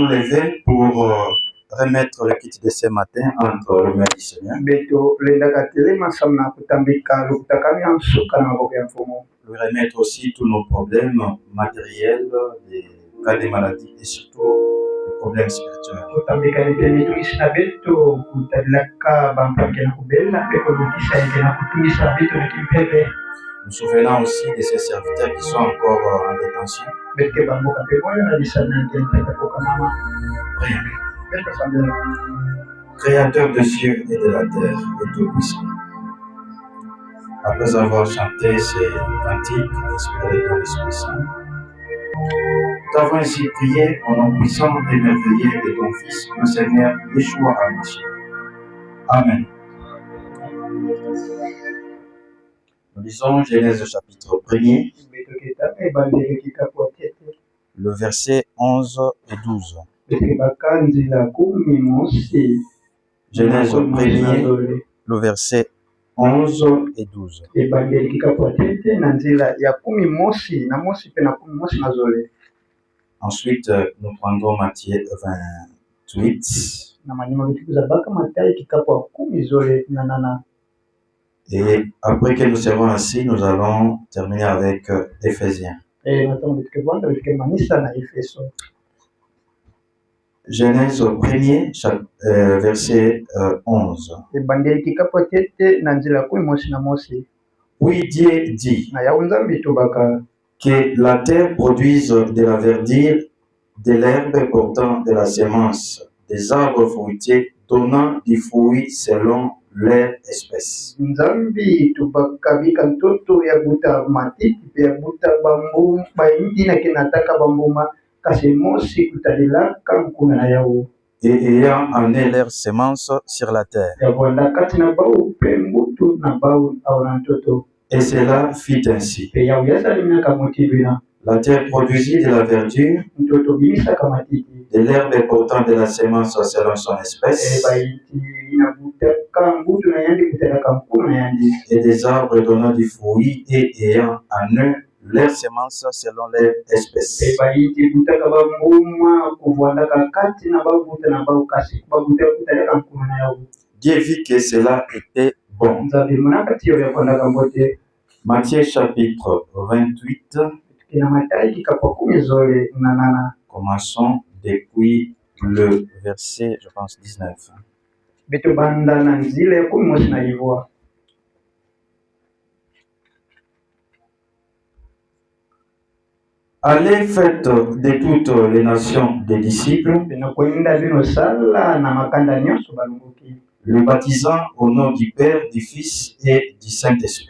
nous lever pour remettre le kit de ce matin entre les mains du Seigneur. Lui remettre aussi tous nos problèmes matériels, des cas de maladie et surtout les problèmes spirituels. Nous souvenons aussi de ces serviteurs qui sont encore en détention. Créateur de cieux et de la terre, et tout-puissant. Après avoir chanté ces cantiques inspirés de l'Esprit Saint, nous avons ainsi prié au nom puissant et merveilleux de ton Fils, le Seigneur Yeshua HaMashiach. Amen. Nous lisons Genèse chapitre 1er, le verset 11 et 12. Genèse 1er, le verset 11 et 12. Ensuite, nous prendrons Matthieu 28. Et après que nous serons ainsi, nous allons terminer avec Éphésiens. Genèse 1er, verset 11. Oui, Dieu dit que la terre produise de la verdure, de l'herbe portant de la semence, des arbres fruitiers donnant du fruit selon leur espèce. Et ayant amené leur semence sur la terre. Et cela fit ainsi. La terre produisit de la verdure, de l'herbe portant de la semence selon son espèce, et des arbres donnant du fruit et ayant en eux leur semence selon leur espèce. Dieu vit que cela était bon. Matthieu chapitre 28. Commençons depuis le verset, je pense, 19. Allez, faites de toutes les nations des disciples, le baptisant au nom du Père, du Fils et du Saint-Esprit.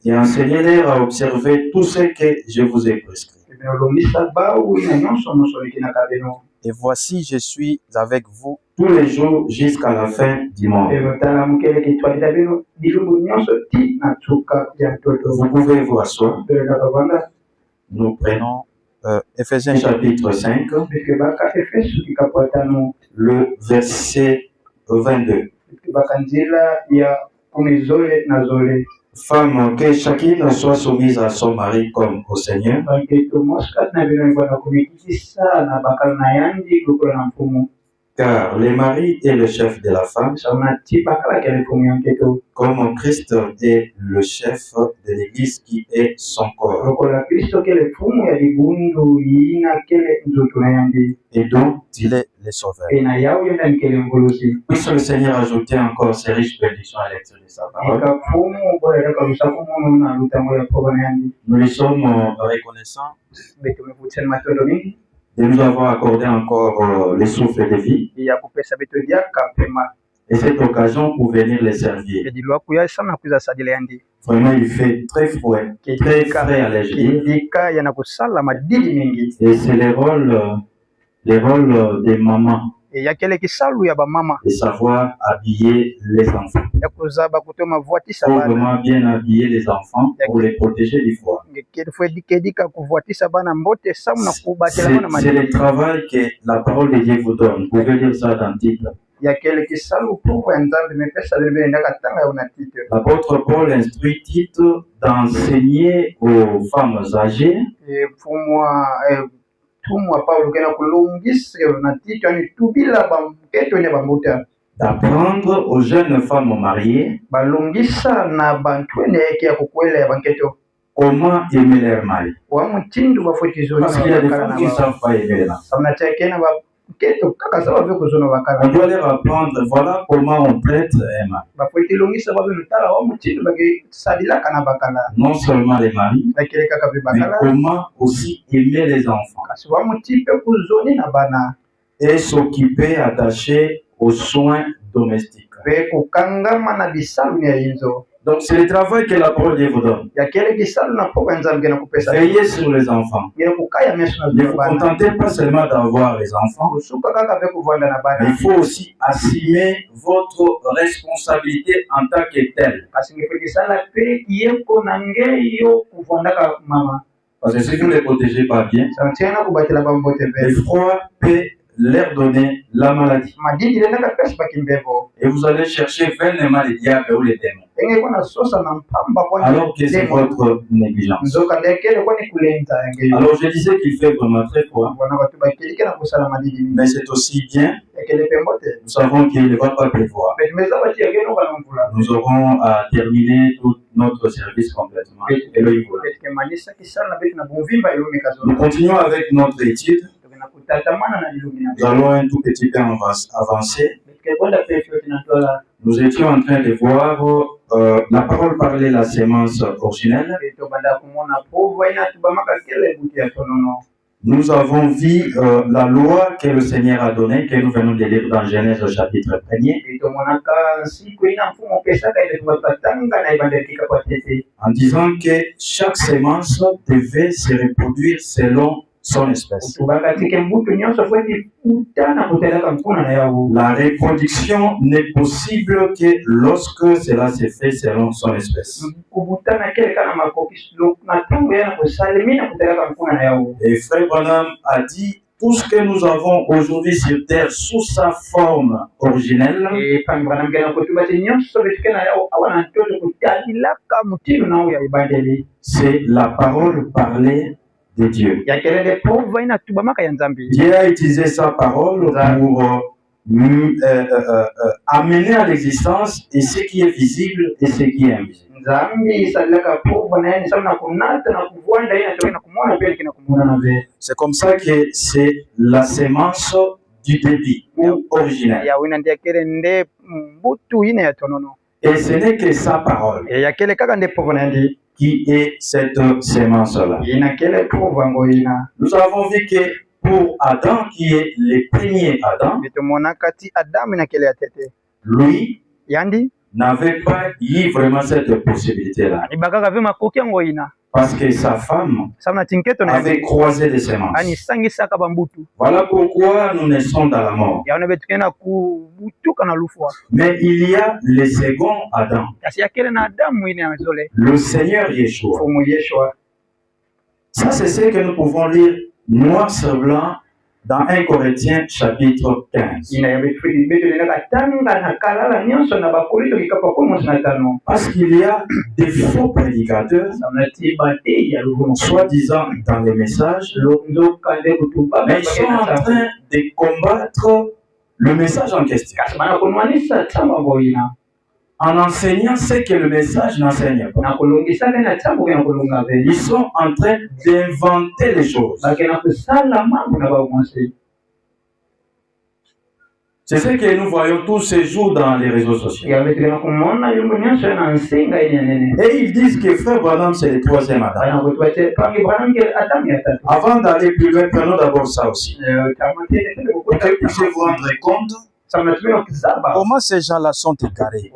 Et enseignez-leur à observer tout ce que je vous ai prescrit. Et voici, je suis avec vous tous les jours jusqu'à la fin du monde. Vous pouvez vous asseoir. Nous prenons Éphésiens chapitre 5, le verset 22. Femme, que chacune soit soumise à son mari comme au Seigneur. Car le mari est le chef de la femme, comme Christ est le chef de l'Église qui est son corps, et dont il est le sauveur. Puisse le Seigneur ajouter encore ses riches bénédictions à l'extérieur de sa parole. Nous lui sommes reconnaissants de nous avoir accordé encore le souffle de vie et cette occasion pour venir les servir. Vraiment, il fait très froid, très frais à l'égide. Et c'est le rôle des mamans. De savoir habiller les enfants. Pour vraiment bien habiller les enfants pour les protéger du froid. C'est le travail que la parole de Dieu vous donne. Vous pouvez lire ça dans le titre. L'apôtre Paul instruit Tite d'enseigner aux femmes âgées d'apprendre aux jeunes femmes mariées comment aimer leur mari. Parce qu'il y a des femmes qui ne savent pas aimer les maris. On doit leur apprendre, voilà comment on traite un mari. Non seulement les maris, mais comment aussi aimer les enfants. Et s'occuper, attacher aux soins domestiques. Donc c'est le travail que la parole de Dieu vous donne. Veillez sur les enfants. Ne vous contentez pas seulement d'avoir les enfants, mais il faut aussi assumer votre responsabilité en tant que tel. Parce que si vous ne les protégez pas bien, le froid peut leur donner la maladie. Et vous allez chercher vainement les diables ou les démons, alors que c'est votre négligence. Alors je disais qu'il fait vraiment très froid, mais c'est aussi bien. Nous savons qu'il ne va pas pleuvoir. Nous aurons à terminer tout notre service complètement. Nous continuons avec notre étude. Nous allons un tout petit peu avancer. Nous étions en train de voir la parole parler la sémence originelle. Nous avons vu la loi que le Seigneur a donnée, que nous venons de lire dans Genèse chapitre 1er, en disant que chaque sémence devait se reproduire selon son espèce. La reproduction n'est possible que lorsque cela se fait selon son espèce. Et Frère Branham a dit, tout ce que nous avons aujourd'hui sur terre sous sa forme originelle, c'est la parole parlée de Dieu. Dieu a utilisé sa parole pour amener à l'existence et ce qui est visible et ce qui est invisible. C'est comme ça que c'est la sémence du début ou originel. Et ce n'est que sa parole qui est cette sémence-là. Nous avons vu que pour Adam, qui est le premier Adam, lui n'avait pas eu vraiment cette possibilité-là. Parce que sa femme avait croisé des semences. Voilà pourquoi nous naissons dans la mort. Mais il y a le second Adam, le Seigneur Yeshua. Ça, c'est ce que nous pouvons lire noir sur blanc dans 1 Corinthiens chapitre 15. Parce qu'il y a des faux prédicateurs, soi-disant dans les messages, mais ils sont en train de combattre le message en question, en enseignant ce que le message n'enseigne pas. Ils sont en train d'inventer les choses. C'est ce que nous voyons tous ces jours dans les réseaux sociaux. Et ils disent que Frère Branham, c'est le troisième Adam. Avant d'aller plus loin, prenons d'abord ça aussi. Pour que vous puissiez vous rendre compte comment ces gens-là sont égarés.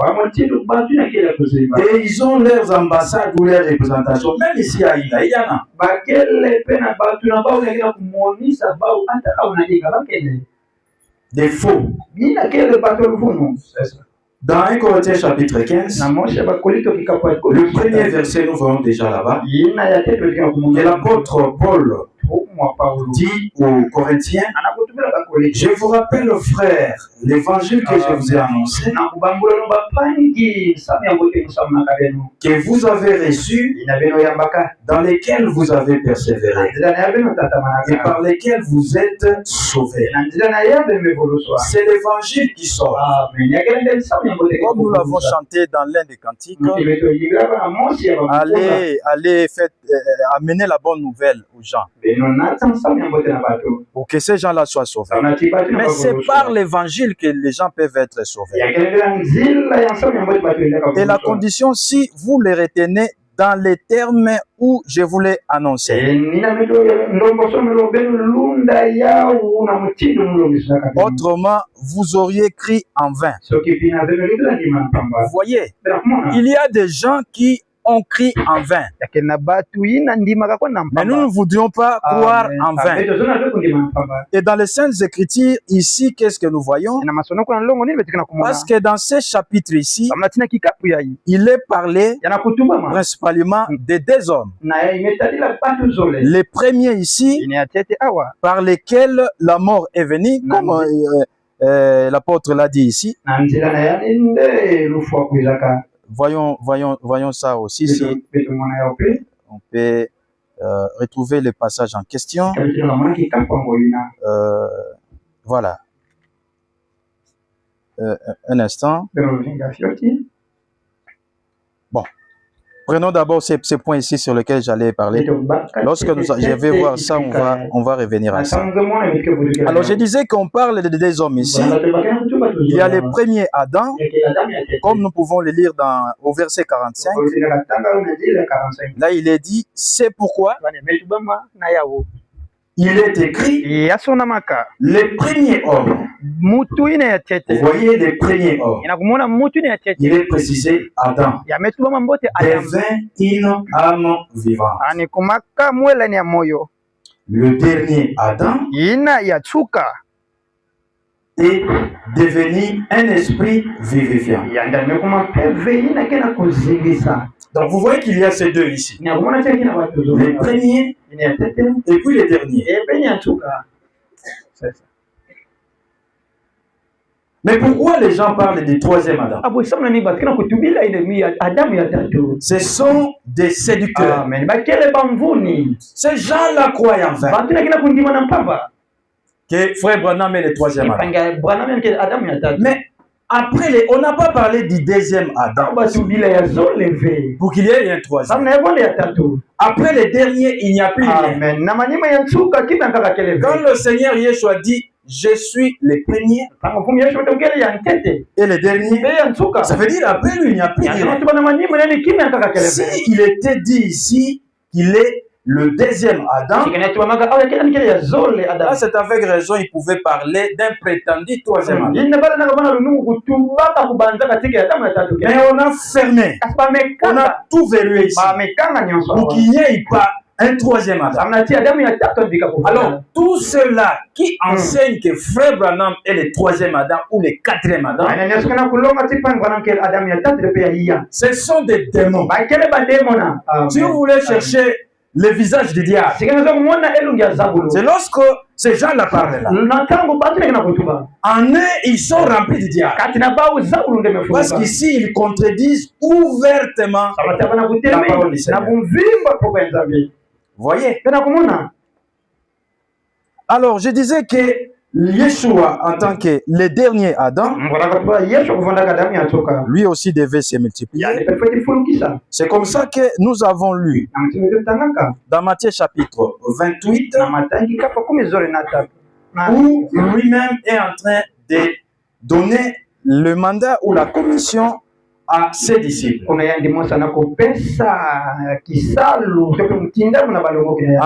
Et ils ont leurs ambassades ou leurs représentations. Même ici à Ila, il y en a. Des faux. Dans 1 Corinthiens chapitre 15, le premier verset, nous voyons déjà là-bas, et l'apôtre Paul dit aux Corinthiens, je vous rappelle, frères, l'évangile que je vous ai annoncé, que vous avez reçu, dans lesquels vous avez persévéré, et par lesquels vous êtes sauvés. C'est l'évangile qui sauve. Comme nous l'avons chanté dans l'un des cantiques, allez amener la bonne nouvelle aux gens, pour que ces gens-là soient sauvés. Mais c'est par l'évangile que les gens peuvent être sauvés. Et la condition, si vous les retenez dans les termes où je vous l'ai annoncé. Autrement, vous auriez crié en vain. Vous voyez, il y a des gens qui ont crié en vain. Mais nous ne voudrions pas croire en vain. Et dans les Saintes Écritures, ici, qu'est-ce que nous voyons? Parce que dans ces chapitres ici, il est parlé principalement de deux hommes. Les premiers ici, par lesquels la mort est venue, comme l'apôtre l'a dit ici. Voyons ça aussi, si on peut retrouver le passage en question. Voilà. Un instant. Bon. Prenons d'abord ces points ici sur lesquels j'allais parler. Lorsque je vais voir ça, on va revenir à ça. Alors, je disais qu'on parle de deux hommes ici. Il y a le premier Adam, comme nous pouvons le lire au verset 45. Là, il est dit, c'est pourquoi il est écrit les premiers hommes. Vous voyez les premiers hommes. Il est précisé Adam. Devint une âme vivante. Le dernier Adam est devenu un esprit vivifiant. Donc vous voyez qu'il y a ces deux ici. Les premiers et puis les derniers. Mais pourquoi les gens parlent du troisième Adam? Ce sont des séducteurs. Ces gens-là croient en vain que Frère Branham est le troisième Adam. Mais après, on n'a pas parlé du deuxième Adam pour qu'il y ait un troisième. Après le dernier, il n'y a plus rien. Quand le Seigneur Yeshua dit je suis le premier et le dernier, ça veut dire après lui, il n'y a plus rien. Si il était dit ici qu'il est le deuxième Adam, là c'est avec raison il pouvait parler d'un prétendu troisième Adam. Mais on a fermé, on a tout verrouillé ici pour qu'il n'y ait pas un troisième Adam. Alors, tous ceux-là qui enseignent que Frère Branham est le troisième Adam ou le quatrième Adam, ce sont des démons. Si vous voulez chercher le visage du diable, c'est lorsque ces gens-là parlent là. En eux, ils sont remplis du diable. Parce qu'ici, ils contredisent ouvertement la parole du Seigneur. Vous voyez? Alors, je disais que Yeshua, en tant que le dernier Adam, lui aussi devait se multiplier. C'est comme ça que nous avons lu dans Matthieu chapitre 28, où lui-même est en train de donner le mandat ou la commission à ses disciples, en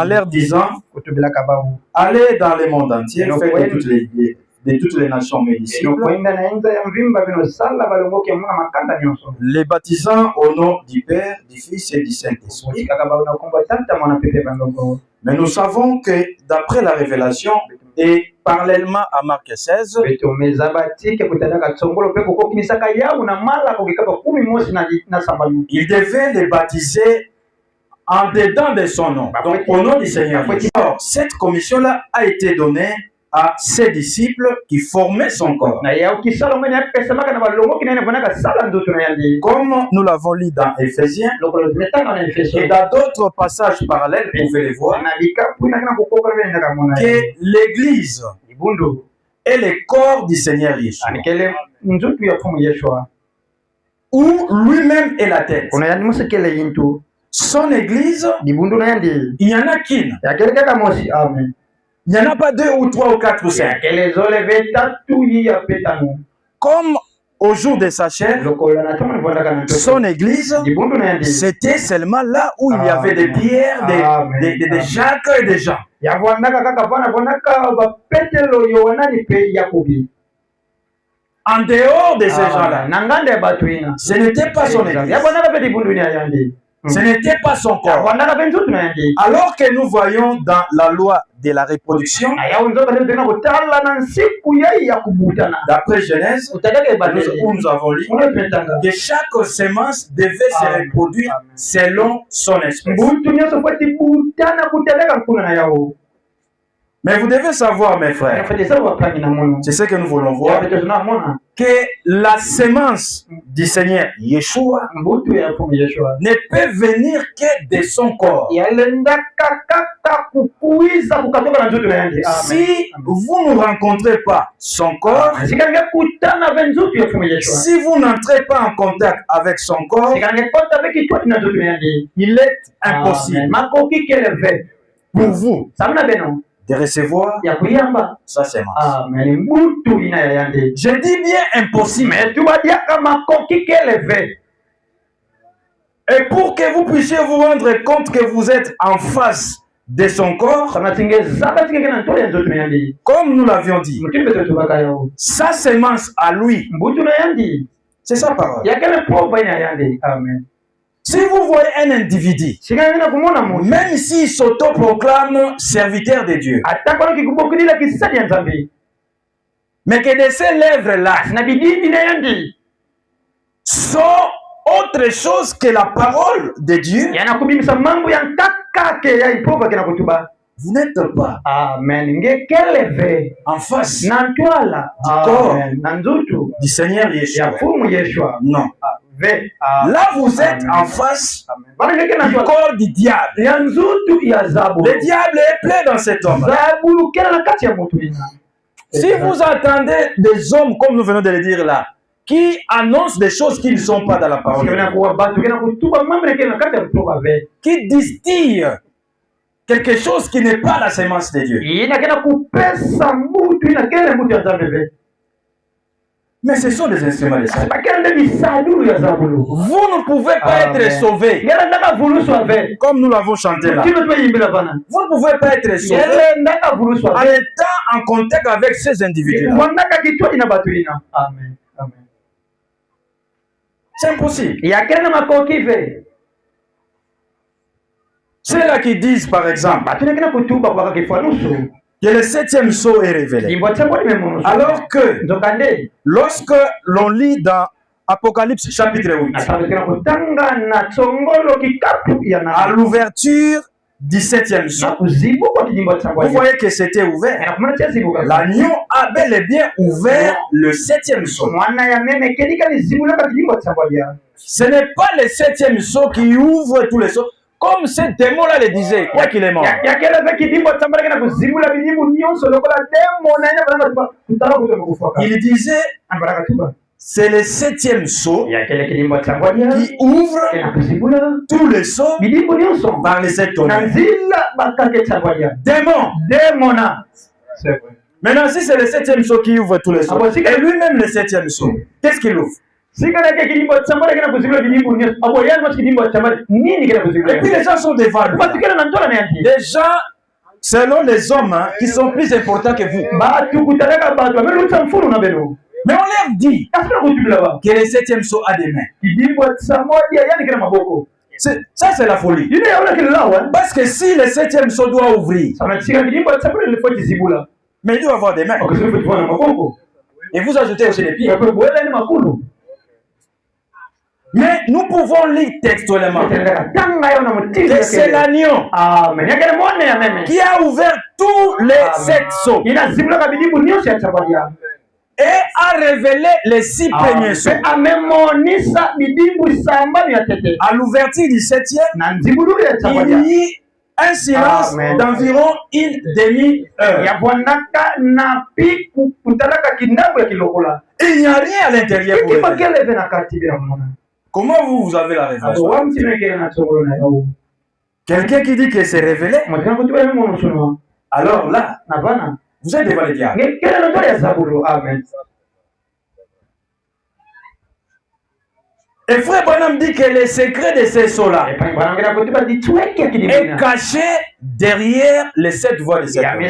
leur disant allez dans le monde entier, faites de toutes les nations mes disciples, les baptisant au nom du Père, du Fils et du Saint-Esprit. Mais nous savons que d'après la révélation et parallèlement à Marc 16, il devait les baptiser en dedans de son nom, donc au nom du Seigneur. Alors, cette commission-là a été donnée à ses disciples qui formaient son corps. Comme nous l'avons lu dans Éphésiens et dans d'autres passages parallèles, vous pouvez les voir, que l'Église est le corps du Seigneur Yeshua, où lui-même est la tête. Son Église, il n'y en a qu'une. Il n'y en a pas 2 ou 3 ou 4 ou 5. Comme au jour de sa chair, son église, c'était seulement là où il y avait des Pierre, des Jacques et des Jean. En dehors de ces gens-là, ce n'était pas son église. Ce n'était pas son corps. Alors que nous voyons dans la loi de la reproduction, d'après Genèse, où nous avons lu que chaque semence devait se reproduire selon son espèce. Mais vous devez savoir, mes frères, c'est ce que nous voulons voir, que la semence du Seigneur Yeshua ne peut venir que de son corps. Si vous ne rencontrez pas son corps, si vous n'entrez pas en contact avec son corps, il est impossible pour vous de recevoir sa semence. Je dis bien impossible. Et pour que vous puissiez vous rendre compte que vous êtes en face de son corps, comme nous l'avions dit, sa semence à lui, c'est sa parole. Si vous voyez un individu, même s'il s'autoproclame serviteur de Dieu, mais que de ces lèvres-là sont autre chose que la parole de Dieu, vous n'êtes pas en face du corps du Seigneur Yeshua. Non. Là, vous êtes en face du corps du diable. Le diable est plein dans cet homme. Si vous entendez des hommes, comme nous venons de le dire là, qui annoncent des choses qui ne sont pas dans la parole, qui distillent quelque chose qui n'est pas la semence de Dieu, mais ce sont des instruments de salut. Vous ne pouvez pas être sauvé, comme nous l'avons chanté là. Vous ne pouvez pas être sauvé en étant en contact avec ces individus. C'est impossible. C'est là qu'ils disent par exemple que le 7e sceau est révélé. Alors que lorsque l'on lit dans Apocalypse chapitre 8, à l'ouverture du 7e sceau, vous voyez que c'était ouvert. L'agneau a bel et bien ouvert le 7e sceau. Ce n'est pas le 7e sceau qui ouvre tous les sceaux. Comme ce démon-là le disait, quoi qu'il est mort. Il disait, c'est le 7e sceau qui ouvre tous les sceaux par les 7 tonnerres. Démon. Maintenant, si c'est le 7e sceau qui ouvre tous les sceaux, et lui-même le 7e sceau, qu'est-ce qu'il ouvre? Et puis les gens sont devant lui. Des gens, selon les hommes, qui sont plus importants que vous. Mais on leur dit que le 7e sceau a des mains. Ça, c'est la folie. Parce que si le 7e sceau doit ouvrir, mais il doit avoir des mains. Et vous ajoutez aussi les pieds. Mais nous pouvons lire textuellement que c'est l'agneau qui a ouvert tous les 7 sceaux et a révélé les 6 premiers sceaux. À l'ouverture du 7e, il y eut un silence d'environ une demi-heure. Il n'y a rien à l'intérieur pour comment vous avez la révélation? Quelqu'un qui dit que c'est révélé, alors là, vous êtes devant le diable. Et Frère Branham dit que le secret de ces sceaux-là est caché derrière les 7 voies de cet homme.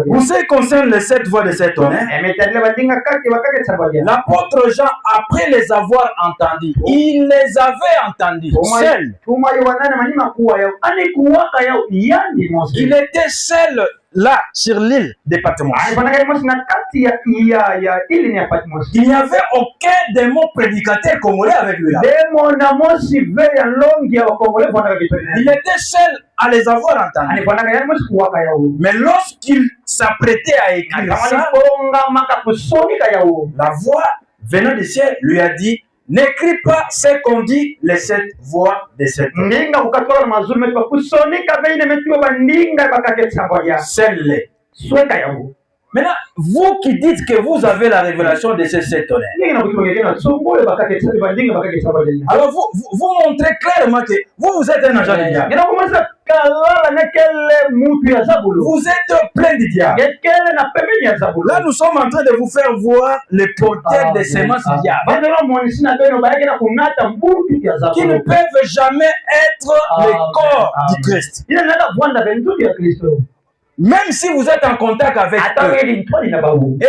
Vous savez, concerne les 7 voies de cet homme, l'apôtre Jean, après les avoir entendus, il les avait entendus seuls. Il était seul là, sur l'île de Patmos. Il n'y avait aucun démon prédicateur congolais avec lui là. Il était seul à les avoir entendus. Mais lorsqu'il s'apprêtait à écrire ça, la voix venant du ciel lui a dit: n'écris pas ce qu'on dit les 7 voix de cet homme. Celle-là. Maintenant, vous qui dites que vous avez la révélation de ces 7 tonnerres, alors vous montrez clairement que vous êtes un agent du diable. Vous êtes plein de diable. Là, nous sommes en train de vous faire voir les porteurs des semences du diable qui ne peuvent jamais être le corps du Christ. Même si vous êtes en contact avec eux et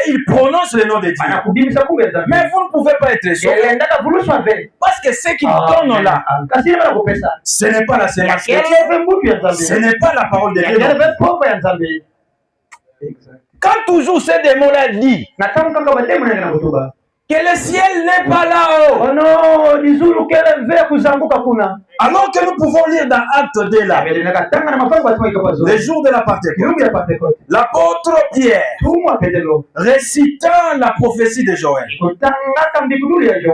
ils prononcent le nom de Dieu, mais vous ne pouvez pas être sauvé parce que ce qu'ils donnent là, ce n'est pas la sémence de Dieu, ce n'est pas la parole de Dieu. Quand toujours ces démons-là disent que le ciel n'est pas là-haut, alors que nous pouvons lire dans Acte 2 là, le jour de la Pentecôte, l'apôtre Pierre, récitant la prophétie de Joël,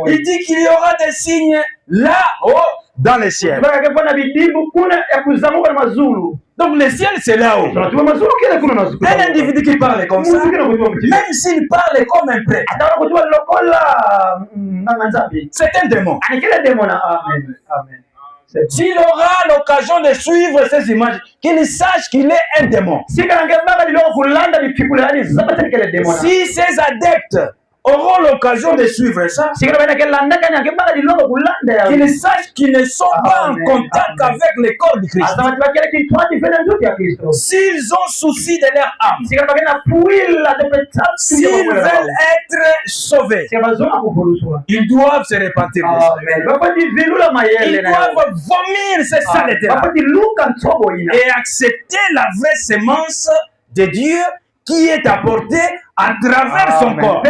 il dit qu'il y aura des signes là-haut dans le ciel. Donc le ciel c'est là-haut. Un individu qui parle comme ça, même s'il parle comme un prêtre, c'est un démon. S'il aura l'occasion de suivre ces images, qu'il sache qu'il est un démon. Si ses adeptes auront l'occasion de suivre ça, qu'ils sachent qu'ils ne sont pas en contact avec le corps du Christ. S'ils ont souci de leur âme, s'ils veulent être sauvés, ils doivent se repentir. Ils doivent vomir ces saletés-là et accepter la vraie sémence de Dieu qui est apportée à travers son corps.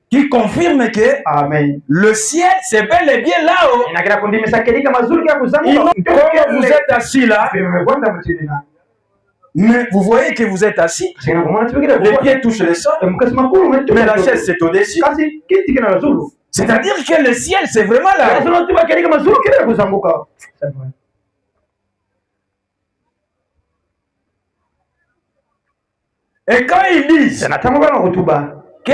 Qui confirme que le ciel c'est bel et bien là-haut. Vous êtes assis là, mais vous voyez que vous êtes assis, les pieds touchent le sol, mais la chaise c'est au-dessus. C'est-à-dire que le ciel c'est vraiment là. Et quand ils disent que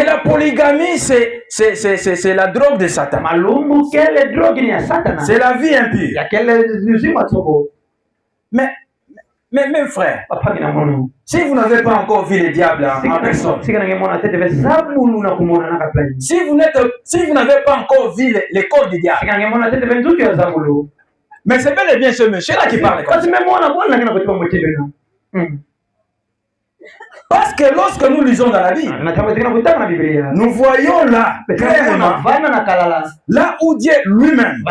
la polygamie c'est la drogue de Satan, c'est la vie impure. Mais frère, si vous n'avez pas encore vu le diable en personne, si vous n'avez pas encore vu le corps du diable, mais c'est bel et bien ce monsieur-là qui parle comme ça. Parce que lorsque nous lisons dans la Bible, nous voyons là, clairement, là où Dieu lui-même,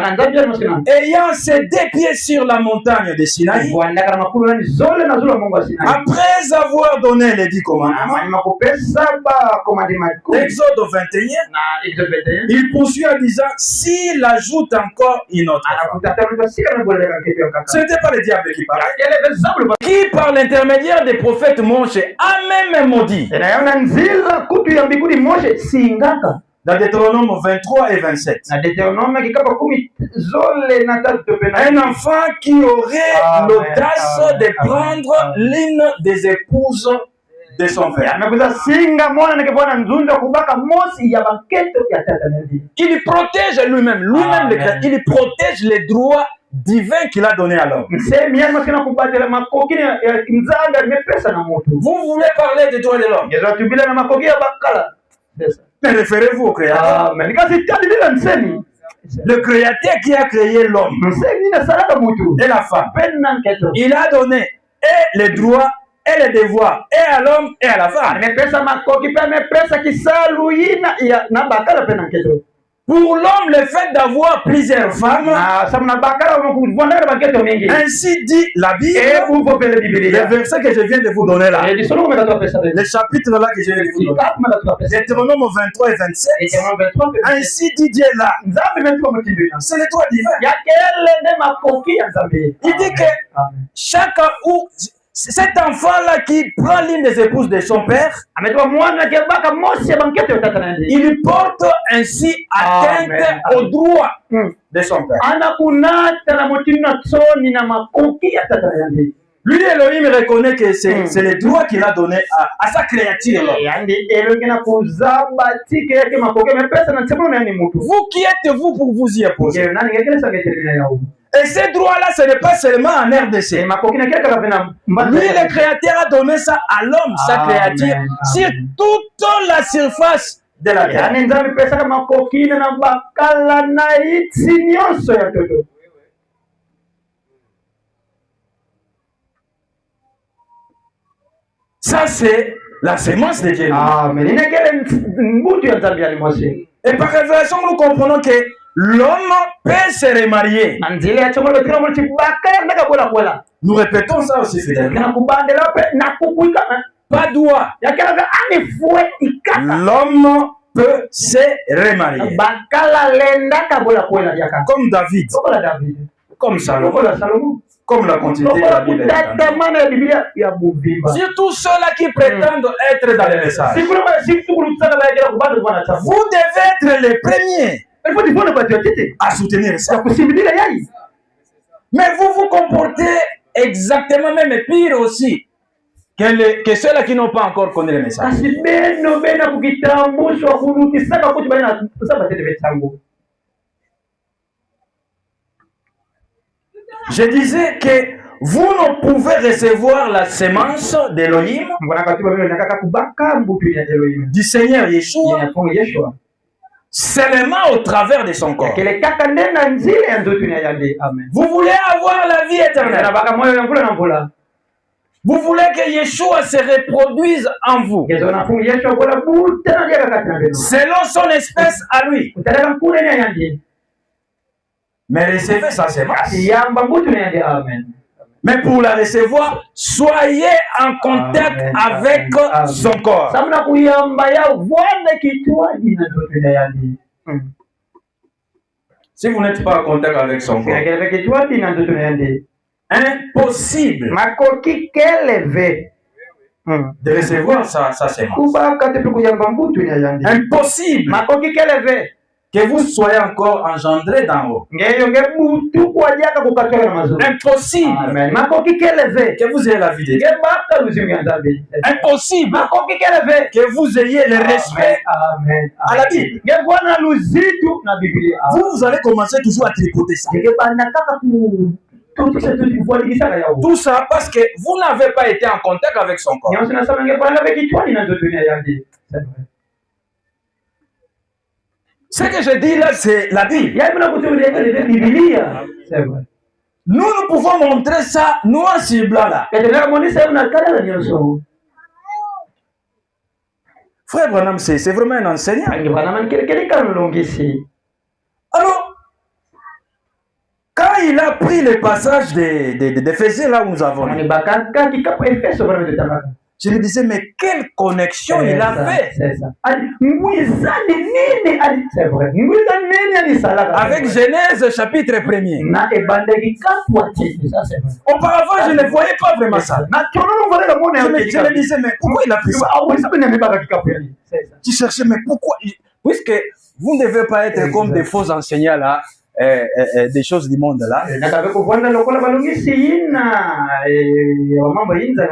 ayant ses 2 pieds sur la montagne de Sinaï, après avoir donné les 10 commandements, Exode 21, il poursuit en disant, s'il ajoute encore une autre fois. Ce n'était pas le diable qui parlait, qui par l'intermédiaire des prophètes Moshe a même maudit. Dans Deutéronome 23 et 27. Un enfant qui aurait l'audace de prendre l'une des épouses de son père. Il protège lui-même, il protège les droits divins qu'il a donné à l'homme. Vous voulez parler des droits de l'homme? Mais référez-vous au Créateur. Le Créateur qui a créé l'homme et la femme. Il a donné et les droits et les devoirs et à l'homme et à la femme. Pour l'homme, le fait d'avoir plusieurs femmes, ainsi dit la Bible, le verset que je viens de vous donner là, le chapitre là que je viens de vous donner, Deutéronome 23 et 27, ainsi dit Dieu là, c'est le droit divin. Il dit que chacun ou cet enfant-là qui prend l'une des épouses de son père, il porte ainsi atteinte au droit de son père. Lui, Elohim reconnaît que c'est le droit qu'il a donné à sa créature. Vous qui êtes-vous pour vous y opposer? Et ces droits-là, ce n'est pas seulement en RDC. Lui, le Créateur a donné ça à l'homme, sa créature, sur toute la surface de la terre. Ça, c'est la sémence de Dieu. Et par révélation, nous comprenons que l'homme peut se remarier. Nous répétons ça aussi fidèlement. Pas droit. L'homme peut se remarier. Comme David. Comme Salomon. Comme la continuité de la Bible. Surtout ceux-là qui prétendent être dans les messages. Vous devez être les premiers à soutenir ça. Mais vous vous comportez exactement même pire aussi que ceux-là qui n'ont pas encore connu le message. Je disais que vous ne pouvez recevoir la sémence d'Elohim, du Seigneur Yeshua, seulement au travers de son corps. Vous voulez avoir la vie éternelle. Vous voulez que Yeshua se reproduise en vous, selon son espèce à lui. Mais recevez sa sémence. Mais pour la recevoir, soyez en contact avec son corps. Si vous n'êtes pas en contact avec son corps, impossible de recevoir sa sémence. Impossible que vous soyez encore engendré d'en haut. Impossible que vous ayez la vie de Dieu. Impossible que vous ayez le respect à la Bible. Vous allez commencer toujours à tripoter ça. Tout ça parce que vous n'avez pas été en contact avec son corps. Ce que je dis là, c'est la Bible. Nous pouvons montrer ça noir sur blanc là. Frère Branham, c'est vraiment un enseignant. Alors, quand il a pris le passage d'Éphésiens, là où nous avons lu, je me disais, mais quelle connexion il a fait. C'est ça. C'est vrai. Avec Genèse chapitre 1er. Auparavant, je ne voyais pas vraiment ça. Je me disais, mais pourquoi il a pris ça? Tu cherchais, mais pourquoi? Puisque vous ne devez pas être comme des faux enseignants là. Des choses du monde là.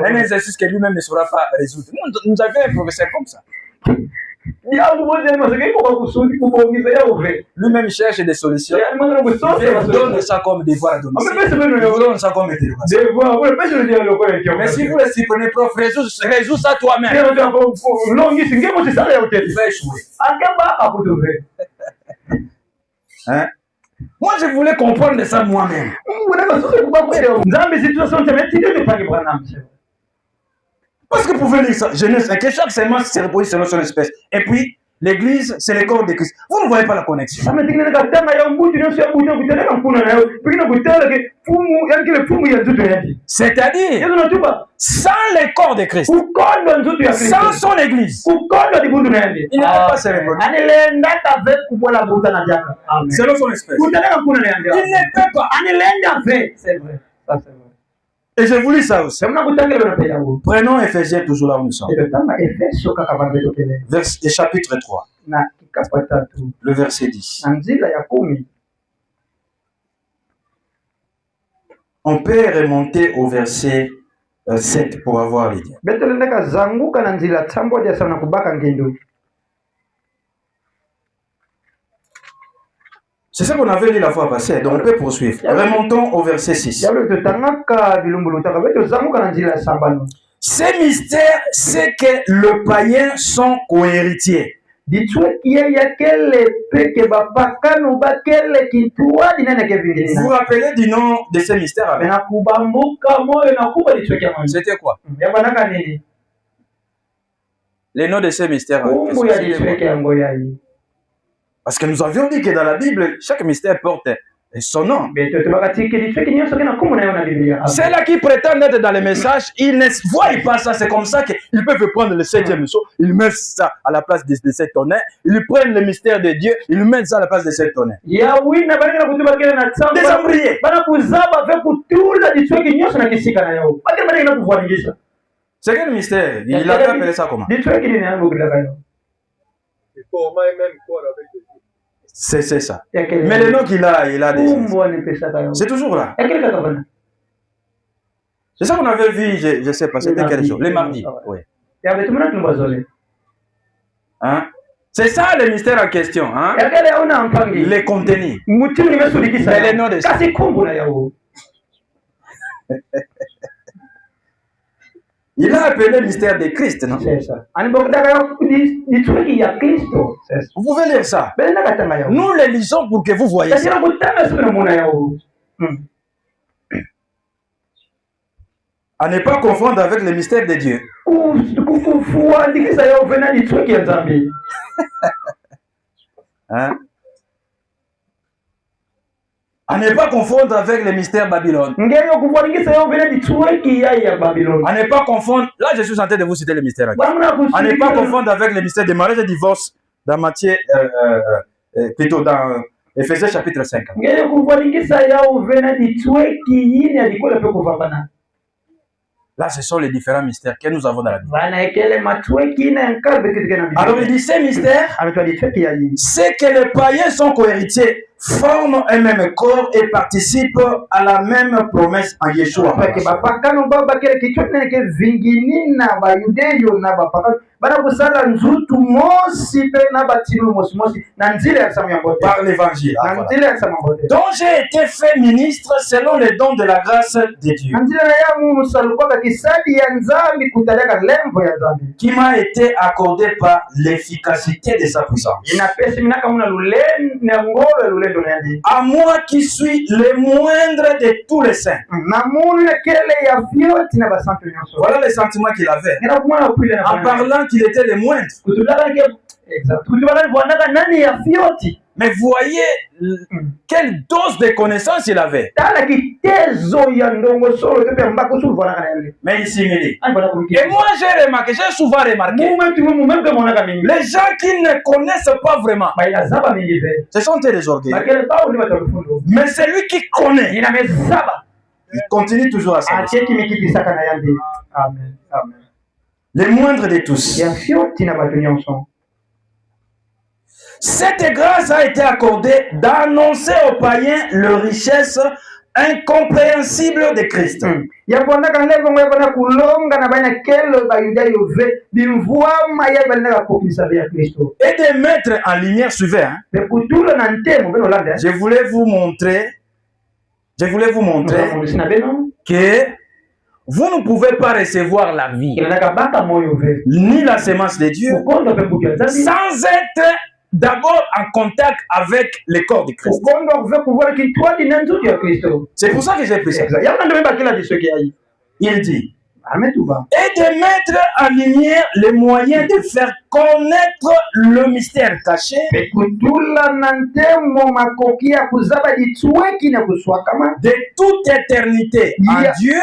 Un exercice que lui-même ne saura pas résoudre. Nous avions un professeur comme ça. Lui-même cherche des solutions. Il donne ça comme devoir à domicile. Il donne ça comme interrogation. Mais si vous le supprenez, prof, résous ça toi-même. Tu vas échouer. Hein? Moi, je voulais comprendre ça moi-même. Parce que vous pouvez lire ça, Genèse, que chaque semence se reproduit selon son espèce. Et puis, l'église, c'est le corps de Christ. Vous ne voyez pas la connexion. C'est-à-dire, sans le corps de Christ, sans son église, il ne peut pas se reproduire. Selon son espèce. Il ne peut pas. C'est vrai. Ça, c'est vrai. Et j'ai voulu ça aussi. Prenons Éphésiens toujours là où nous sommes. Chapitre 3. Le verset 10. On peut remonter au verset 7 pour avoir l'idée. C'est ça qu'on avait lu la fois passée, donc on peut poursuivre. Remontons au verset 6. Ces mystères, c'est que le païen sont co-héritiers. Vous vous rappelez du nom de ces mystères? C'était quoi? Les noms de ces mystères. Parce que nous avions dit que dans la Bible, chaque mystère porte son nom. Ceux-là qui prétendent être dans les messages, ils ne voient pas ça. C'est comme ça qu'ils peuvent prendre le 7e saut, ils mettent ça à la place de 7 tonnerres, ils prennent le mystère de Dieu, ils mettent ça à la place de 7 tonnerres. Des embryés. C'est quel mystère? Il a appelé ça comment? C'est ça. Mais le nom qu'il a des... C'est toujours là. C'est ça qu'on avait vu, je ne sais pas, c'était quel jour? Les mardis. Oui. Hein? C'est ça le mystère en question. Hein? Les contenus. Mais les noms de ça. Il a appelé le mystère de Christ, non? C'est ça. Vous pouvez lire ça. Nous les lisons pour que vous voyez ça. À ne pas confondre avec le mystère de Dieu. Hein? À ne pas confondre avec le mystère Babylone. À ne pas confondre. Là, je suis en train de vous citer le mystère. À ne pas confondre avec le mystère des mariages et divorce dans Matthieu, plutôt dans Éphésiens chapitre 5. Là, ce sont les différents mystères que nous avons dans la Bible. Alors, il dit ces mystères, c'est que les païens sont co-héritiers, forment un même corps et participent à la même promesse en Yeshua. Par l'évangile. Donc j'ai été fait ministre selon les dons de la grâce de Dieu, qui m'a été accordé par l'efficacité de sa puissance. À moi qui suis le moindre de tous les saints. Voilà les sentiments qu'il avait en parlant qu'il était le moindre. Mais voyez quelle dose de connaissances il avait. Mais il s'humilie. Et moi j'ai remarqué, j'ai souvent remarqué, les gens qui ne connaissent pas vraiment, ce sont des orgueilleux. Mais celui qui connaît, il continue toujours à ça. Les moindres de tous. Cette grâce a été accordée d'annoncer aux païens le richesse incompréhensible de Christ. Et de mettre en lumière, suivez, hein? Je voulais vous montrer que vous ne pouvez pas recevoir la vie ni la semence de Dieu sans être d'abord en contact avec le corps de Christ. C'est pour ça que j'ai pris ça. Il dit, et de mettre en lumière les moyens de faire connaître le mystère caché de toute éternité en Dieu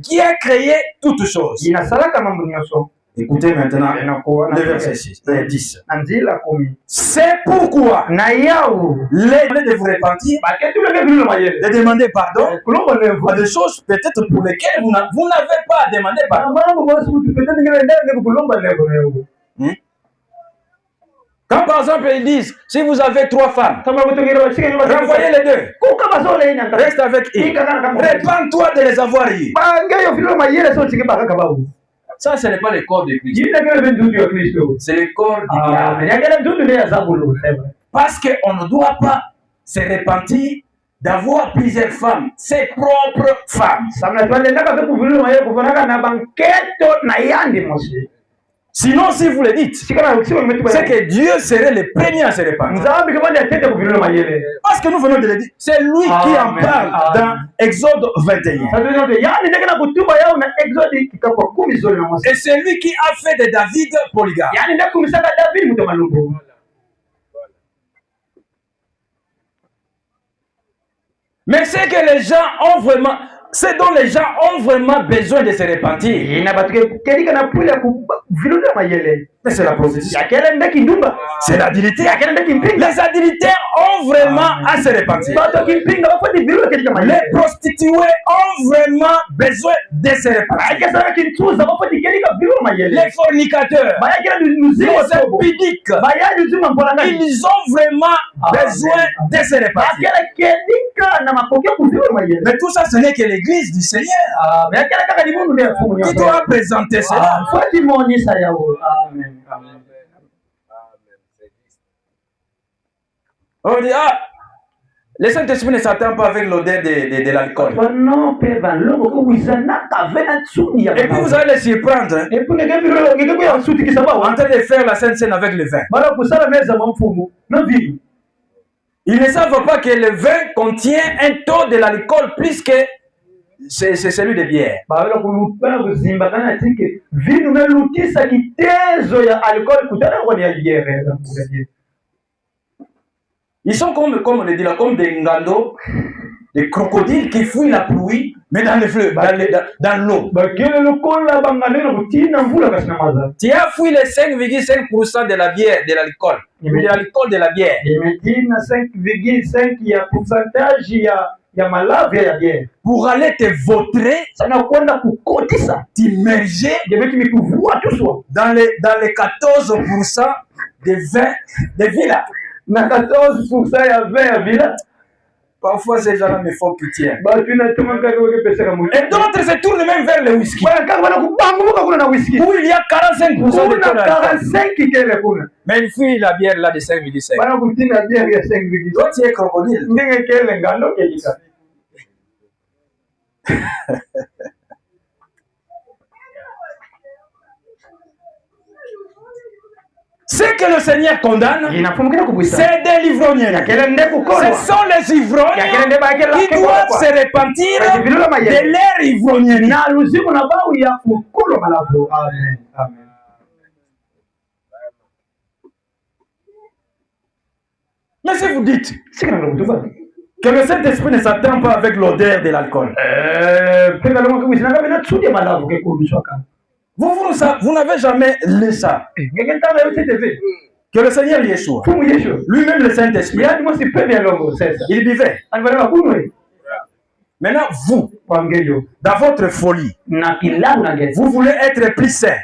qui a créé toutes choses. Écoutez maintenant le verset 10. C'est pourquoi les de vous repentir, de demander pardon à des choses peut-être pour lesquelles vous n'avez pas à demander pardon. Quand par exemple ils disent, si vous avez 3 femmes, renvoyez les 2. Reste avec eux. Répands-toi de les avoir eues. Ça, ce n'est pas le corps de Christ. C'est le corps du diable. Parce qu'on ne doit pas se repentir d'avoir plusieurs femmes, ses propres femmes. Sinon, si vous le dites, c'est que Dieu serait le premier à se répandre. Parce que nous venons de le dire. C'est lui qui en parle dans Exode 21. Et c'est lui qui a fait de David polygame. Mais c'est que les gens ont vraiment... C'est dont les gens ont vraiment besoin de se repentir. Mais c'est la prostitution. C'est l'adultère. Les adultères ont vraiment à se repentir. Les prostituées ont vraiment besoin de se repentir. Les fornicateurs, les impudiques, ils ont vraiment besoin de se repentir. Mais tout ça, ce n'est que l'église du Seigneur qui doit présenter cela. On dit, le Saint-Esprit ne s'attend pas avec l'odeur de l'alcool. Et puis vous allez les surprendre en train de faire la Sainte Seine avec le vin. Ils ne savent pas que le vin contient un taux de l'alcool plus que c'est celui de bière. Ils sont comme on le dit là, comme des ngando, des crocodiles qui fuient la pluie, mais dans les fleuves, dans l'eau. Tu as fui les 5,5% de la bière, de l'alcool. De l'alcool de la bière. 5,5% pour aller te vautrer, t'immerger dans les 14% de vin de villa. 14% Parfois, ces gens-là me font pitié. Et d'autres se tournent même vers le whisky. Où il y a 45% de taux d'alcool. Mais il fuit la bière là de 5,5. Toi, tu es crocodile. Ce que le Seigneur condamne, c'est des l'ivrognerie. Ce sont les ivrognes qui doivent se repentir de leur ivrognerie. Mais si vous dites que le Saint-Esprit ne s'attend pas avec l'odeur de l'alcool, vous n'avez jamais lu ça. Que le Seigneur Yeshua, lui-même le Saint-Esprit, il buvait. Maintenant, vous, dans votre folie, vous voulez être plus saint.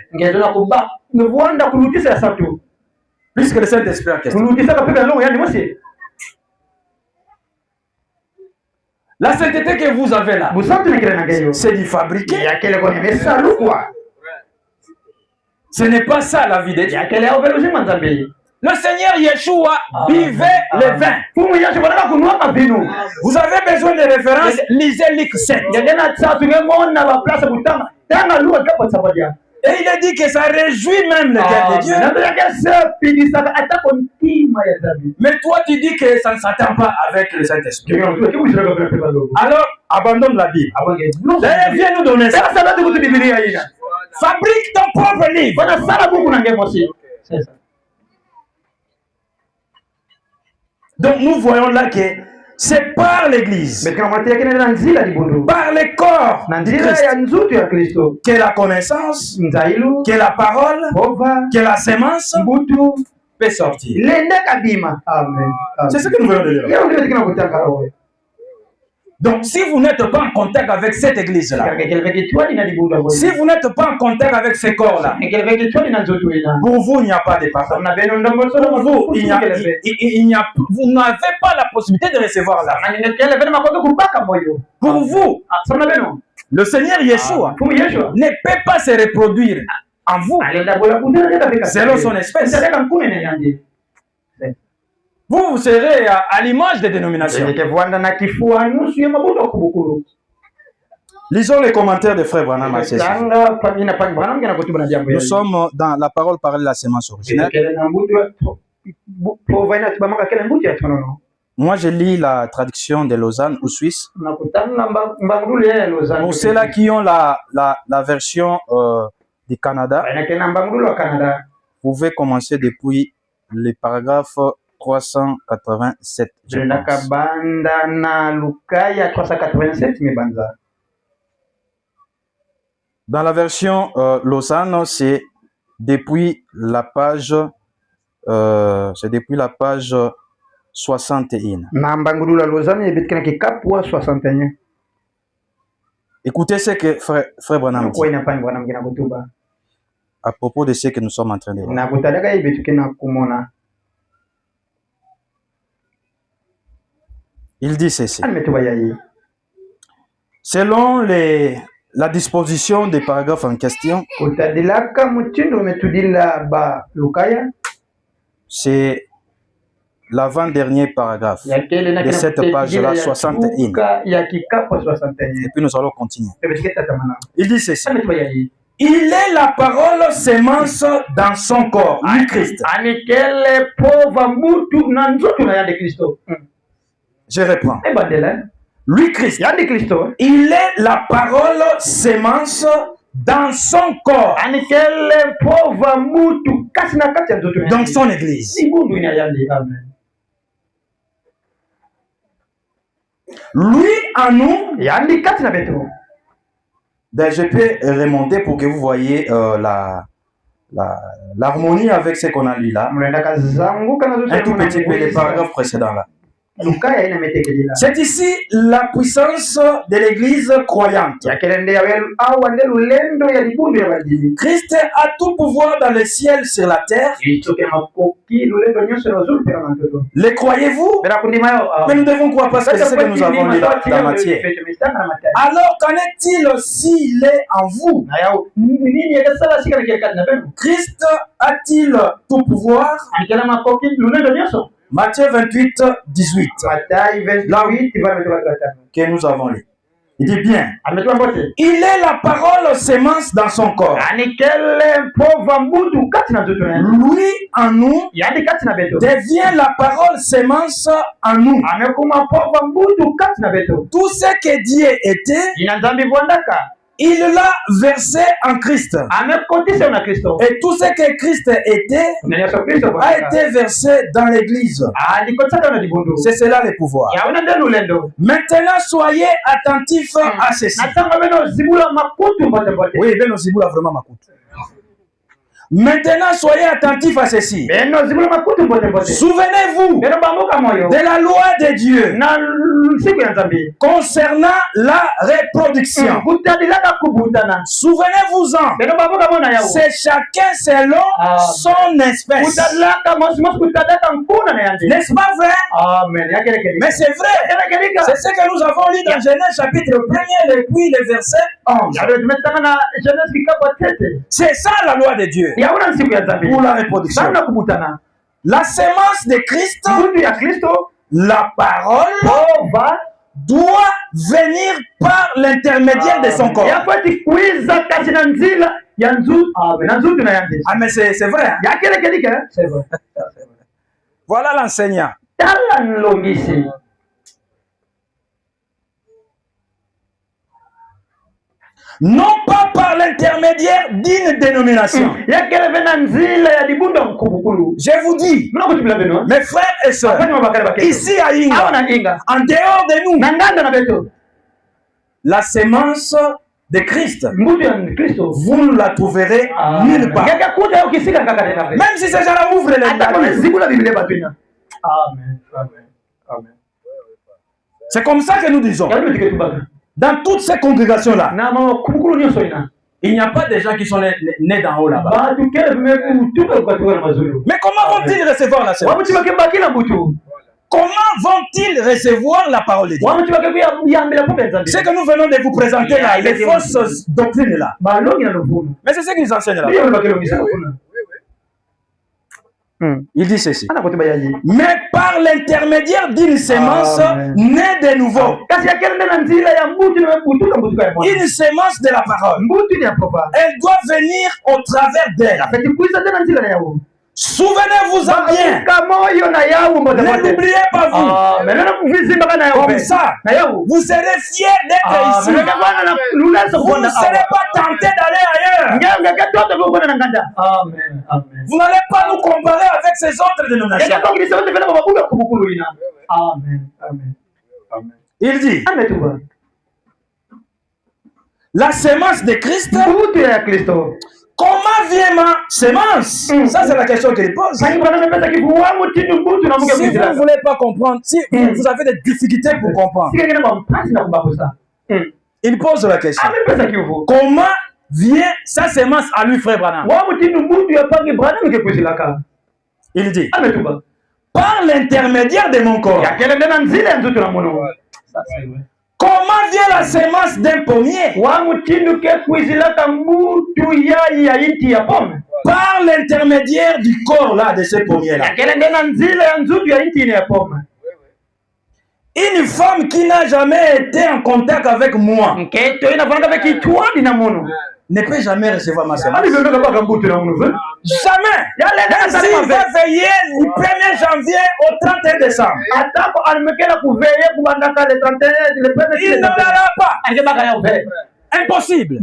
Plus que le Saint-Esprit en question. La sainteté que vous avez là, c'est du fabriqué. Ce n'est pas ça la vie de Dieu. Le Seigneur Yeshua buvait le vin. Vous avez besoin de références, lisez Luc 7. Et il a dit que ça réjouit même le cœur de Dieu. Mais toi, tu dis que ça ne s'attend pas avec le Saint-Esprit. Alors, abandonne la Bible. D'ailleurs, viens nous donner ça. Fabrique ton propre livre. Donc, nous voyons là que c'est par l'Église, par le corps du Christ, que la connaissance, que la parole, que la sémence peut sortir. C'est ce que nous voulons dire. Donc, si vous n'êtes pas en contact avec cette église-là, si vous n'êtes pas en contact avec ce corps-là, pour vous, il n'y a pas de pardon. Pour vous, vous n'avez pas la possibilité de recevoir là. Pour vous, le Seigneur Yeshua ne peut pas se reproduire en vous selon son espèce. Vous serez à l'image des dénominations. Lisons les commentaires de Frère Branham. Nous sommes dans la parole parlée de la sémence originelle. Moi, je lis la traduction de Lausanne ou Suisse. Pour ceux-là qui ont la version du Canada, vous pouvez commencer depuis le paragraphe 387. Dans la version Lausanne, c'est depuis la page 61. Écoutez ce que Frère Branham dit à propos de ce que nous sommes en train de voir. Il dit ceci. Selon la disposition des paragraphes en question, c'est l'avant-dernier paragraphe de cette page-là, 61. Et puis nous allons continuer. Il dit ceci. Il est la parole sémence dans son corps, lui Christ. Je reprends. Lui Christ. Il est la parole sémence dans son corps. Dans son église. Lui en nous. Je peux remonter pour que vous voyez l'harmonie avec ce qu'on a lu là. Un tout petit peu les paragraphes précédents là. C'est ici la puissance de l'église croyante. Christ a tout pouvoir dans le ciel, sur la terre. Le croyez-vous? Mais nous devons croire parce que c'est ce que nous avons lu dans la matière. Alors qu'en est-il s'il est en vous? Christ a-t-il tout pouvoir? Matthieu 28, 18. Là que nous avons lu. Il dit bien. Il est la parole sémence dans son corps. Lui en nous devient la parole sémence en nous. Tout ce que Dieu était, il l'a versé en Christ. Et tout ce que Christ était a été versé dans l'Église. C'est cela le pouvoir. Maintenant, soyez attentifs à ceci. Oui, ben zibula vraiment makutu. Maintenant, soyez attentifs à ceci. Souvenez-vous de la loi de Dieu concernant la reproduction. Souvenez-vous-en. C'est chacun selon son espèce. N'est-ce pas vrai? Mais c'est vrai. C'est ce que nous avons lu dans Genèse chapitre 1er et puis le verset 11. C'est ça la loi de Dieu. Pour la reproduction. La sémence de Christ, la parole doit venir par l'intermédiaire de son corps. Ah, mais c'est vrai. C'est vrai. Voilà l'enseignant. Non pas par l'intermédiaire d'une dénomination. Je vous dis, mes frères et sœurs, ici à Inga, en dehors de nous, la sémence de Christ, vous ne la trouverez nulle part. Même si ces gens-là ouvrent les Bibles. C'est comme ça que nous disons. Dans toutes ces congrégations-là, il n'y a pas de gens qui sont nés d'en haut là-bas. Mais comment vont-ils recevoir la sémence? Comment vont-ils recevoir la parole de Dieu? C'est que nous venons de vous présenter là, les fausses doctrines là. Mais c'est ce qu'ils enseignent là. Il dit ceci. Mais par l'intermédiaire d'une sémence née de nouveau. Une sémence de la parole. Elle doit venir au travers d'elle. Souvenez-vous-en bien. Ne l'oubliez pas vous. Comme ça, vous serez fiers d'être ici. Vous ne serez pas tentés d'aller ailleurs. Vous n'allez pas nous comparer avec ces autres dénominations. Il dit, la sémence de Christ. Comment vient ma sémence? Ça, c'est la question qu'il pose. Si vous ne voulez pas comprendre, si vous avez des difficultés pour comprendre, il pose la question. Comment vient sa sémence à lui, frère Branham? Il dit, par l'intermédiaire de mon corps. Comment vient la sémence d'un pommier? Par l'intermédiaire du corps là de ce pommier là. Une femme qui n'a jamais été en contact avec moi ne peut jamais recevoir ma sémence. Jamais. Même s'il va veiller du 1er janvier au 31 décembre. Il ne l'aura pas. Impossible.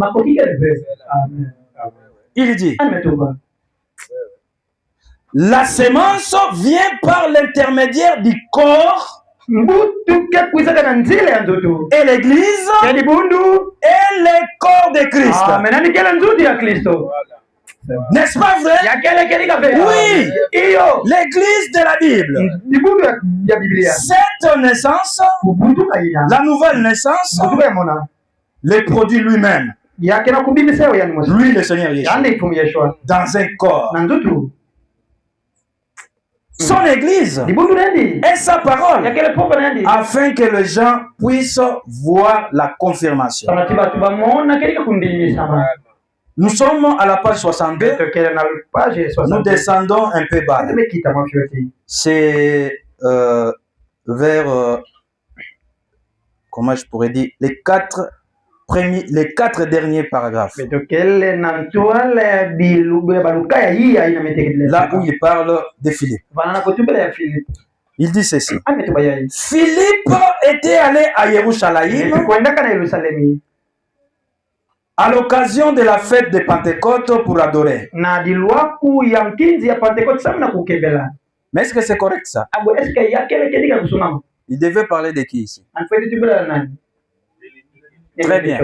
Il dit, la sémence vient par l'intermédiaire du corps et l'église et le corps de Christ. N'est-ce pas vrai? Oui, l'église de la Bible. Cette naissance, la nouvelle naissance, le produit lui-même. Lui, le Seigneur Yeshua, dans un corps. Son église et sa parole, afin que les gens puissent voir la confirmation. Nous sommes à la page 62. Nous descendons un peu bas. C'est vers comment je pourrais dire, les quatre derniers paragraphes. Là où il parle de Philippe. Il dit ceci. Philippe était allé à Jérusalem à l'occasion de la fête de Pentecôte pour adorer. Mais est-ce que c'est correct ça? Il devait parler de qui ici? Très bien.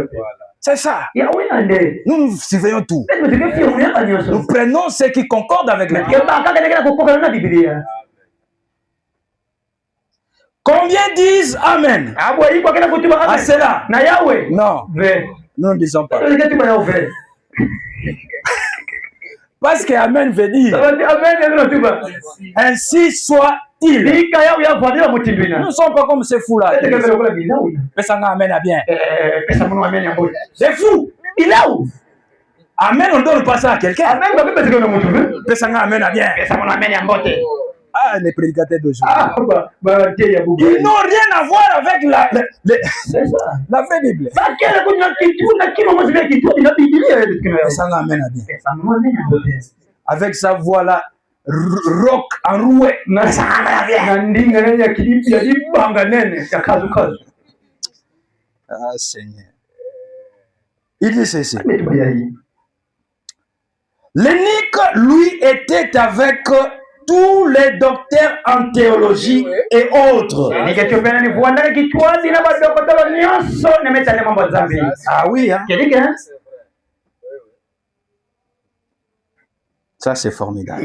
C'est ça. Nous surveillons tout. Nous prenons ce qui concorde avec la Bible. Combien disent Amen à cela? Non. Nous ne disons pas. Parce que Amen veut dire ainsi soit-il. Nous ne sommes pas comme ces fous-là. Pesanga Amen à bien. C'est fou. Il est où? Amen, on ne donne pas ça à quelqu'un. Pesanga Amen à bien. Ah, les prédicateurs d'aujourd'hui. Ils n'ont rien à voir avec la vraie Bible. Amen à bien. Avec sa voix-là, rock enroué. Ah, Seigneur. Il dit ceci. L'énigme, lui, était avec tous les docteurs en théologie et autres. Ah oui, hein? Ça, c'est formidable.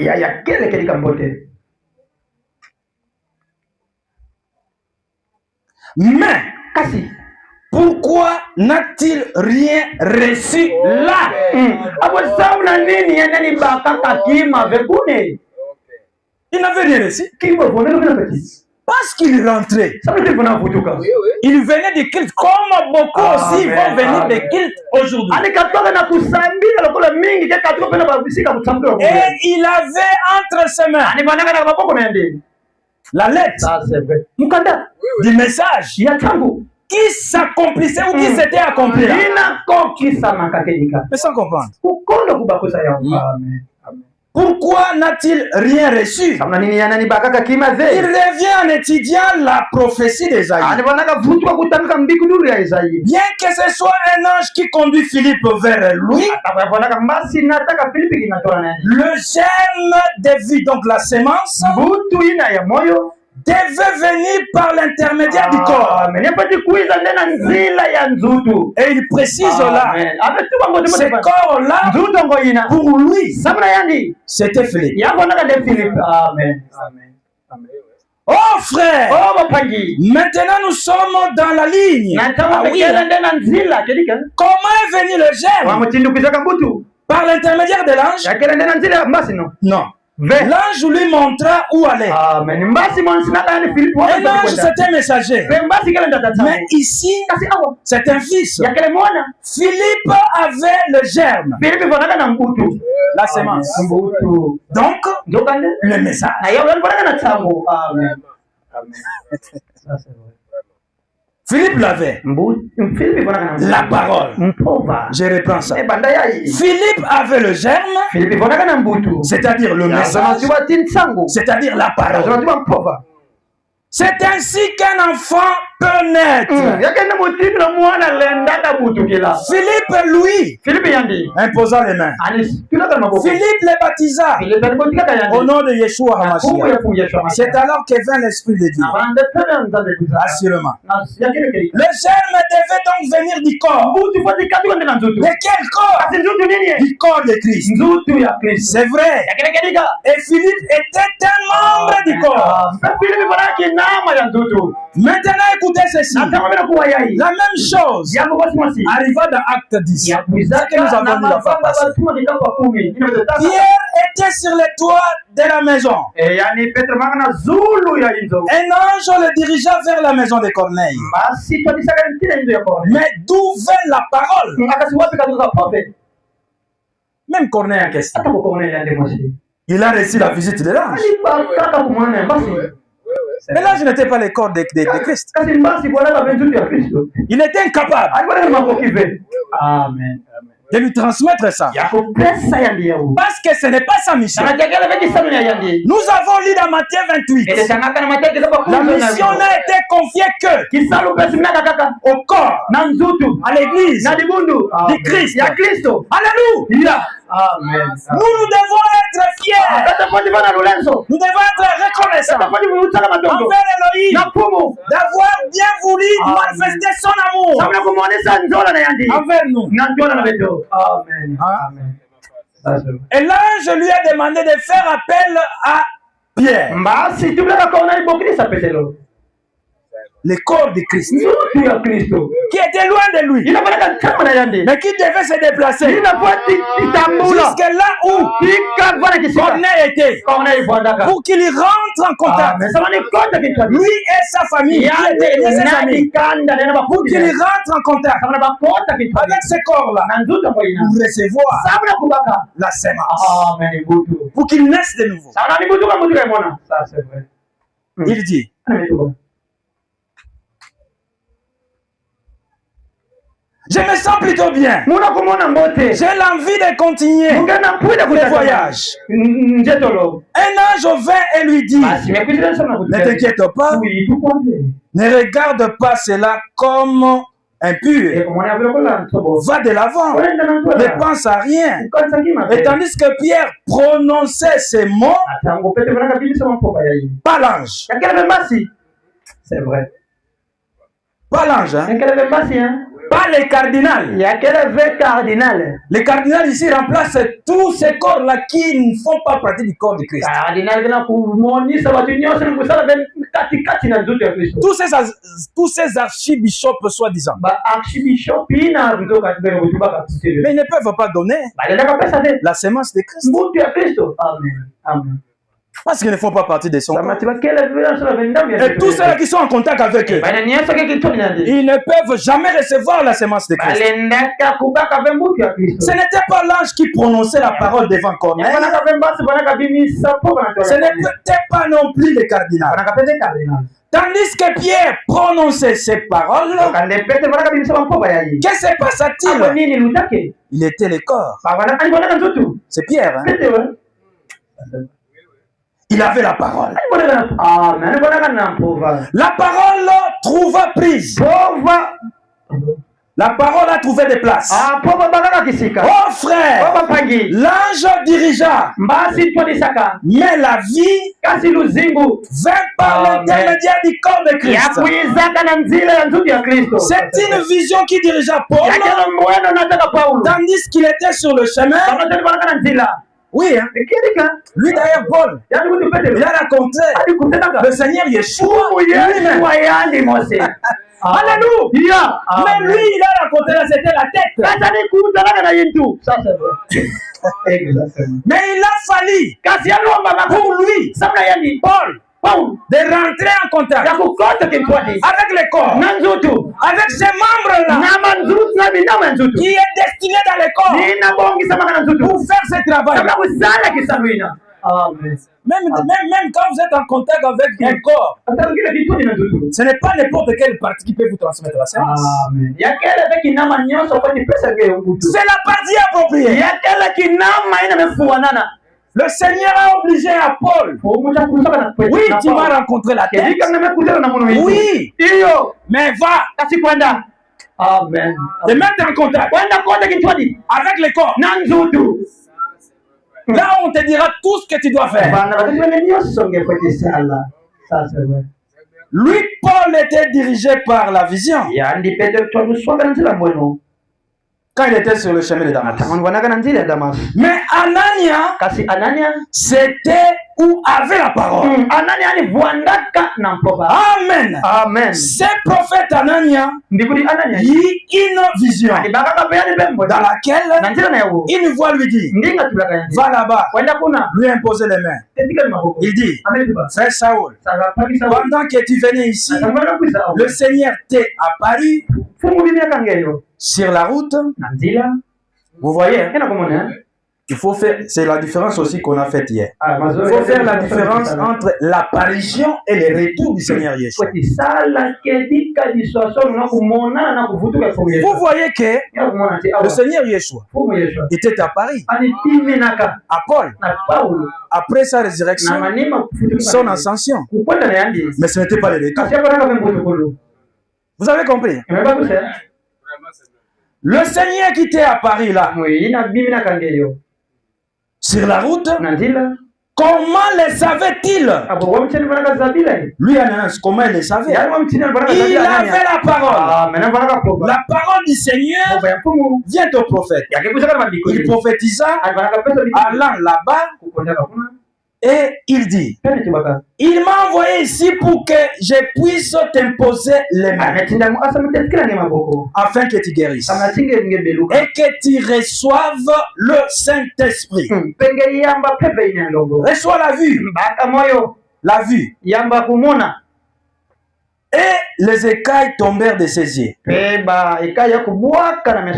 Mais, pourquoi n'a-t-il rien reçu là? Il n'avait rien reçu. Parce qu'il rentrait. Il venait de culte, comme beaucoup aussi vont venir de culte aujourd'hui. Et il avait entre ses mains la lettre du message qui s'accomplissait ou qui s'était accompli. Mais sans comprendre. Pourquoi n'a-t-il rien reçu? Il revient en étudiant la prophétie d'Ésaïe. Bien que ce soit un ange qui conduit Philippe vers lui, le germe de vie, donc la sémence, devait venir par l'intermédiaire du corps. Et il précise là, ce corps-là, pour lui, c'était Philippe. Oh frère, maintenant nous sommes dans la ligne. Ah oui. Comment est venu le germe? Par l'intermédiaire de l'ange? Non. L'ange lui montra où aller. Un ange, c'est un messager. Mais ici, c'est un fils. Philippe avait le germe, la sémence. Donc, le message. Philippe l'avait. La parole. Je reprends ça. Philippe avait le germe, c'est-à-dire le message, c'est-à-dire la parole. C'est ainsi qu'un enfant peut naître. Philippe, lui, imposant les mains. Philippe les baptisa au nom de Yeshua HaMashiach. C'est alors que vint l'Esprit de Dieu. Assurément. Le germe devait donc venir du corps. De quel corps? Du corps de Christ. C'est vrai. Et Philippe était un membre du corps. Maintenant, écoutez ceci. La même chose arriva dans Acte 10. Ce que nous avons dit la fois passée. Pierre était sur les toits de la maison. Un ange le dirigea vers la maison de Corneille. Mais d'où vint la parole? Même Corneille en question. Il a reçu la visite de l'ange. Mais là, je n'étais pas le corps de Christ. Il était incapable Amen. de lui transmettre ça. Parce que ce n'est pas sa mission. Nous avons lu dans Matthieu 28. La mission n'a été confiée que au corps, à l'église du Christ. Alléluia. Amen. Nous devons être fiers. Nous devons être reconnaissants envers Elohim d'avoir bien voulu manifester son amour envers nous. Amen. Et l'ange lui a demandé de faire appel à Pierre, le corps de Christ, qui était loin de lui, mais qui devait se déplacer jusque là où Corneille était, pour qu'il y rentre en contact, lui et sa famille, pour qu'il y rentre en contact avec ce corps-là, pour recevoir la sémence, pour qu'il naisse de nouveau. Il dit, je me sens plutôt bien. J'ai l'envie de continuer le voyage. Un ange vint et lui dit, ne t'inquiète pas, ne regarde pas cela comme impur. Va de l'avant, ne pense à rien. Et tandis que Pierre prononçait ces mots, pas l'ange. C'est vrai. Pas l'ange, hein? Pas les cardinals. Il y a quel évêque cardinal? Les cardinals ici remplacent tous ces corps-là qui ne font pas partie du corps de Christ. Tous ces archibishops soi-disant. Mais ils ne peuvent pas donner la sémence de Christ. Amen. Parce qu'ils ne font pas partie de son corps. Et tous ceux qui sont en contact avec eux, ils ne peuvent jamais recevoir la sémence de Christ. Ce n'était pas l'ange qui prononçait la parole devant Corneille. Ce n'était pas non plus les cardinaux. Tandis que Pierre prononçait ces paroles, que se passa-t-il? Il était le corps. C'est Pierre. Hein? Il avait la parole. La parole trouva prise. La parole a trouvé des places. Oh frère, l'ange dirigea, mais la vie vint par l'intermédiaire du corps de Christ. C'est une vision qui dirigea Paul, tandis qu'il était sur le chemin. Oui, hein? Lui d'ailleurs, Paul, il a raconté le Seigneur Yeshua lui-même. Alléluia! Mais lui, il a raconté là, c'était la tête. Ça, c'est vrai. Mais il a fallu pour lui, Paul, de rentrer en contact avec le corps, avec ces membres-là qui est destiné dans le corps pour faire ce travail. Même quand vous êtes en contact avec un corps, ce n'est pas n'importe quelle partie qui peut vous transmettre la séance. C'est la partie appropriée. Le Seigneur a obligé à Paul. Oui, tu vas rencontrer la tête. Oui, mais va. Amen. Te mettre en contact avec le corps. Là, on te dira tout ce que tu dois faire. Lui, Paul était dirigé par la vision. Quand il était sur le chemin de Damas. Mais Anania, c'était où avait la parole. Amen. Amen. Ce prophète Anania eut une vision dans laquelle une voix lui dit, va là-bas, lui imposer les mains. Il dit, frère Saoul, pendant que tu venais ici, le Seigneur t'est apparu sur la route. Vous voyez, Il faut faire, c'est la différence aussi qu'on a faite hier. Il faut faire la différence entre l'apparition et le retour du Seigneur Yeshua. Vous voyez que le Seigneur Yeshua était à Paris, à Paul, après sa résurrection, son ascension. Mais ce n'était pas le retour. Vous avez compris? Le Seigneur qui était à Paris là, sur la route, comment le savait-il? Lui, comment il le savait? Il avait la parole. La parole du Seigneur vient au prophète. Il prophétisa allant là-bas et il dit, il m'a envoyé ici pour que je puisse t'imposer les mains afin que tu guérisses et que tu reçoives le Saint-Esprit. Reçois la vue. La vue. Et les écailles tombèrent de ses yeux.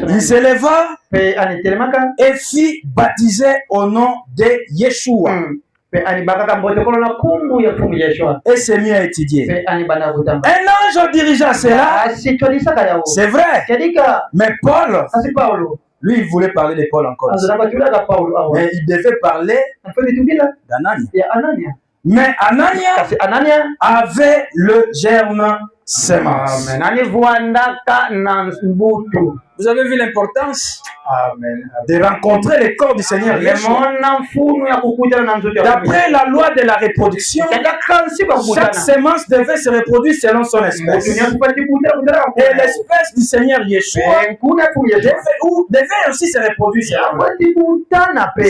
Il s'éleva et fit baptiser au nom de Yeshua. Et s'est mis à étudier. Un ange dirigea cela. C'est vrai. Mais Paul, lui, il voulait parler de Paul encore. Mais il devait parler d'Anania. Mais Anania avait le germe semence. Vous avez vu l'importance de rencontrer le corps du Seigneur Yeshua. D'après la loi de la reproduction, chaque semence devait se reproduire selon son espèce. Et l'espèce du Seigneur Yeshua devait aussi se reproduire.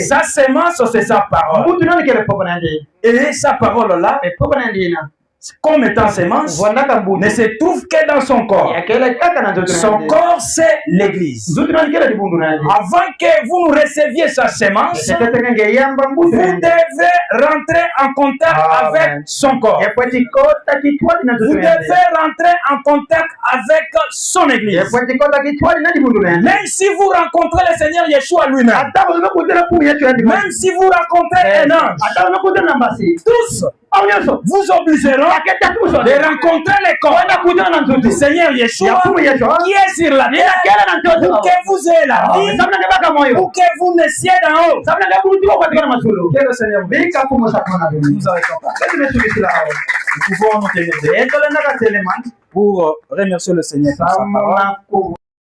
Sa semence, c'est sa parole. Et sa parole-là, comme étant semence, ne se trouve que dans son corps. Son corps, c'est l'Église. Avant que vous receviez sa semence, vous devez rentrer en contact avec son corps. Vous devez rentrer en contact avec son Église. Même si vous rencontrez le Seigneur Yeshua lui-même, même si vous rencontrez un ange, tous vous obligeront de rencontrer le corps du Seigneur Yeshua qui est sur la terre pour que vous ayez la vie, pour que vous naissiez d'en haut. Que le Seigneur vous bénisse. Nous pouvons nous tenir pour remercier le Seigneur pour sa parole.